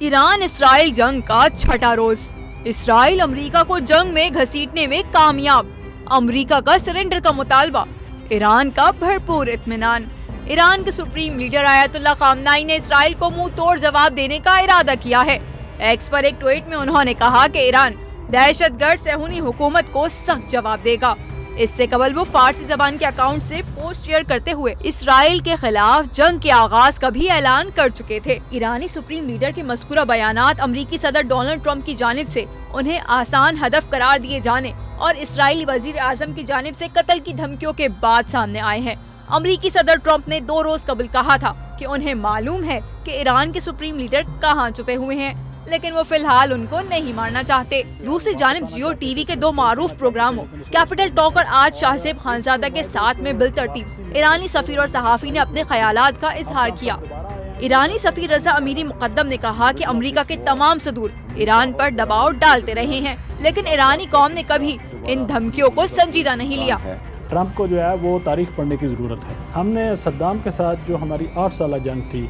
Iran Israel जंग का छठा रोज। इसराइल अमेरिका को जंग में घसीटने में कामयाब। अमेरिका का सरेंडर का मुतालबा। ईरान का भरपूर इत्मीनान। ईरान के सुप्रीम लीडर आयतुल्लाह खामनाई ने इसराइल को मुंह तोड़ जवाब देने का इरादा किया है। एक्स पर एक ट्वीट में उन्होंने कहा कि ईरान दहशतगर्द सहूनी हुकूमत को सख्त जवाब देगा। इससे कबल वो फारसी जबान के अकाउंट से पोस्ट शेयर करते हुए इसराइल के खिलाफ जंग के आगाज का भी ऐलान कर चुके थे। ईरानी सुप्रीम लीडर के मज़कूरा बयानात अमरीकी सदर डोनाल्ड ट्रंप की जानिब से उन्हें आसान हदफ करार दिए जाने और इसराइली वजीर आजम की जानिब से कत्ल की धमकियों के बाद सामने आए हैं। अमरीकी सदर ट्रंप ने 2 रोज कबल कहा था कि उन्हें मालूम है कि ईरान के सुप्रीम लीडर कहां छुपे हुए हैं, लेकिन वो फिलहाल उनको नहीं मारना चाहते। दूसरी जानिब जियो टीवी के 2 मारूफ प्रोग्रामों कैपिटल टॉक और आज शाहजेब खानजादा के साथ में बिलतरतीब ईरानी सफीर और सहाफी ने अपने ख्यालात का इजहार किया। ईरानी सफीर रजा अमीरी मुकद्दम ने कहा कि अमेरिका के तमाम सदूर ईरान पर दबाव डालते रहे हैं, लेकिन ईरानी कौम ने कभी इन धमकियों को संजीदा नहीं लिया। ट्रंप को जो है वो तारीख पढ़ने की ज़रूरत है। हमने सद्दाम के साथ जो हमारी 8 साल जंग थी,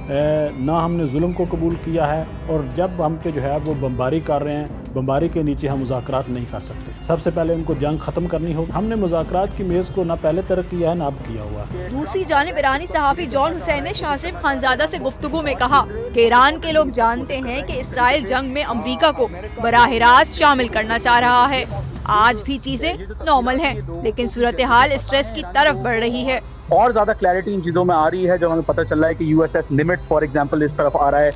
ना हमने जुल्म को कबूल किया है, और जब हम पे जो है वो बमबारी कर रहे हैं, बमबारी के नीचे हम मुज़ाकरात नहीं कर सकते। सबसे पहले उनको जंग ख़त्म करनी होगी। हमने मुज़ाकरात की मेज़ को ना पहले तरक किया है ना अब किया हुआ है। दूसरी जानिब ईरानी सहाफ़ी जॉन हुसैन ने शाहजेब खानजादा से गुफ्तगू में कहा कि ईरान के लोग जानते हैं कि इसराइल जंग में अमेरिका को बराह रास्त शामिल करना चाह रहा है। आज भी चीजें नॉर्मल हैं, लेकिन सूरत हाल स्ट्रेस की तरफ बढ़ रही है। और ज़्यादा क्लैरिटी इन चीज़ों में आ रही है जब हमें पता चल रहा है कि यूएसएस निमिट्स फॉर एग्जांपल इस तरफ आ रहा है।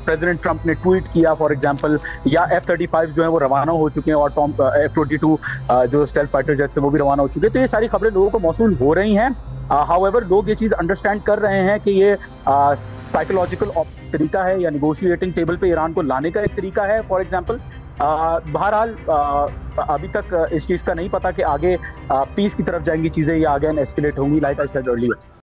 प्रेसिडेंट ट्रंप ने ट्वीट किया फॉर एग्जांपल, या F-35 जो है वो रवाना हो चुके हैं, और F-22 जो स्टेल्थ फाइटर जेट्स है वो भी रवाना हो चुके हैं। तो ये सारी खबरें लोगों को मौसूल हो रही हैं। हाउएवर लोग ये चीज़ अंडरस्टैंड कर रहे हैं कि ये साइकोलॉजिकल तरीका है या निगोशिएटिंग टेबल पे ईरान को लाने का एक तरीका है फॉर एग्जांपल। बहरहाल अभी तक इस चीज़ का नहीं पता कि आगे पीस की तरफ जाएंगी चीज़ें या आगे एस्केलेट होंगी, लाइक आई सेड अर्लियर।